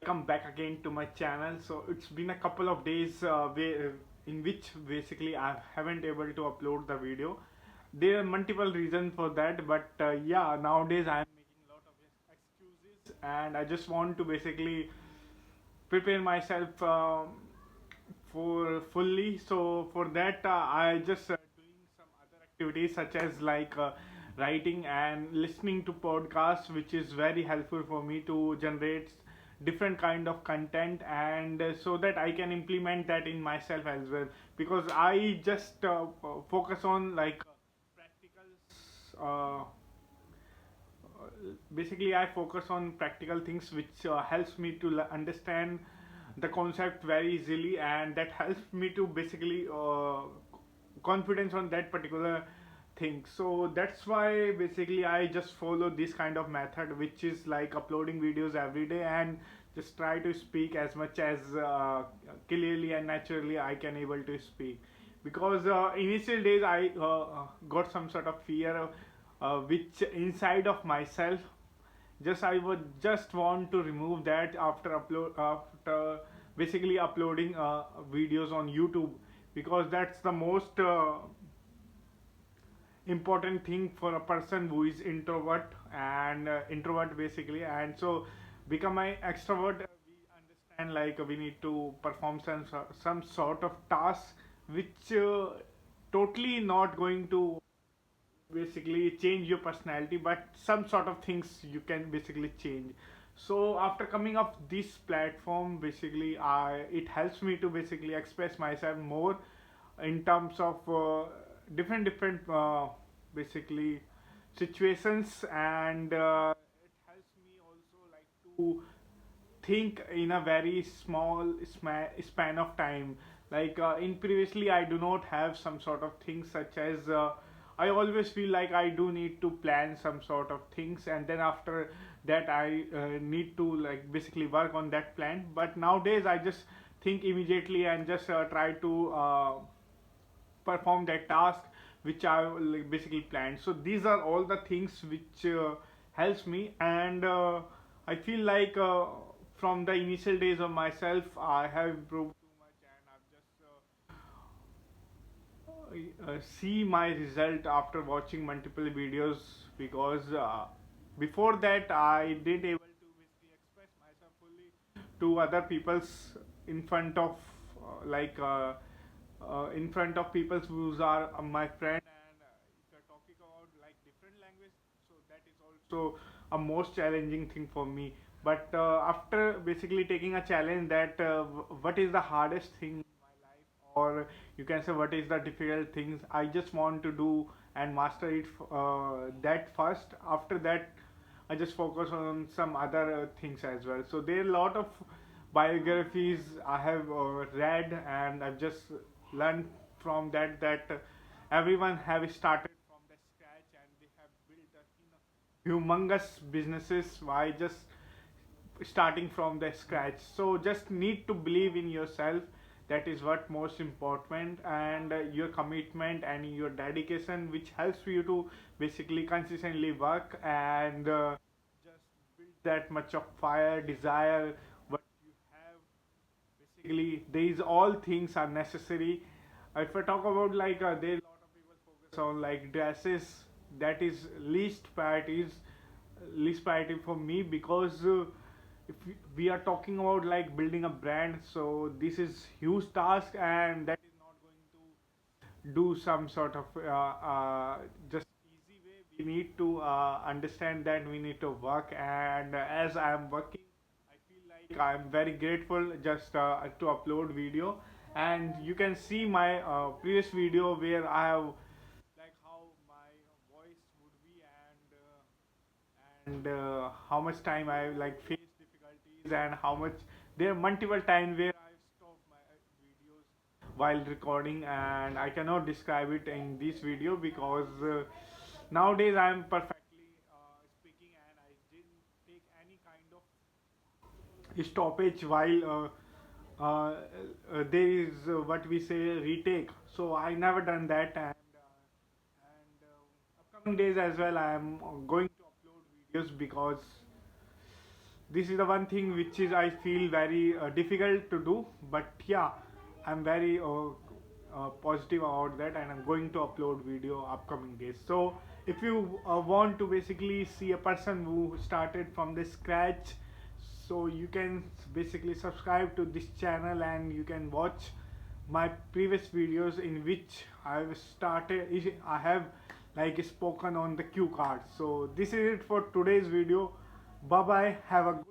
welcome back again to my channel. So it's been a couple of days in which basically I haven't able to upload the video. There are multiple reasons for that, but yeah, nowadays I am making a lot of excuses, and I just want to basically prepare myself for fully. So for that, I just doing some other activities such as writing and listening to podcasts, which is very helpful for me to generate different kind of content, and so that I can implement that in myself as well, because I just focus on practicals. Basically I focus on practical things which helps me to understand the concept very easily, and that helps me to basically confidence on that particular thing. So that's why basically I just follow this kind of method, which is like uploading videos every day and just try to speak as much as clearly and naturally I can able to speak. Because initial days I got some sort of fear which inside of myself, just I would just want to remove that after basically uploading videos on YouTube, because that's the most important thing for a person who is introvert and introvert basically. And so become an extrovert, we understand we need to perform some sort of task which totally not going to basically change your personality, but some sort of things you can basically change. So after coming up this platform, basically I it helps me to basically express myself more in terms of different basically situations, and it helps me also to think in a very small span of time. In previously I do not have some sort of things such as I always feel like I do need to plan some sort of things, and then after that I need to basically work on that plan. But nowadays I just think immediately and just try to perform that task which I basically planned. So these are all the things which helps me, and I feel from the initial days of myself I have improved too much, and I've just see my result after watching multiple videos. Because before that I didn't able to basically express myself fully to other people's in front of in front of people who are my friend. And if you're talking about different language, so that is also a most challenging thing for me. But after basically taking a challenge that what is the hardest thing in my life, or you can say what is the difficult things I just want to do and master it, that first. After that I just focus on some other things as well. So there are a lot of biographies I have read, and I've just learned from that everyone have started from the scratch, and they have built humongous businesses by just starting from the scratch. So just need to believe in yourself. That is what most important, and your commitment and your dedication, which helps you to basically consistently work and just build that much of fire desire what you have. Basically these all things are necessary. If I talk about there a lot of people focus on dresses, that is least priority for me. Because if we are talking about building a brand, so this is huge task, and that is not going to do some sort of just easy way. We need to understand that we need to work, and as I am working, I feel like I am very grateful just to upload video. And you can see my previous video where I have how my voice would be, and how much time I face difficulties, and how much there are multiple times where I stop my videos while recording, and I cannot describe it in this video. Because nowadays I am perfectly speaking, and I didn't take any kind of stoppage while there is what we say retake. So I never done that, and upcoming days as well I am going to upload videos. Because this is the one thing which is I feel very difficult to do, but yeah, I'm very positive about that, and I'm going to upload video upcoming days. So if you want to basically see a person who started from the scratch, so you can basically subscribe to this channel and you can watch my previous videos in which I have like spoken on the cue cards. So this is it for today's video. Bye bye, have a good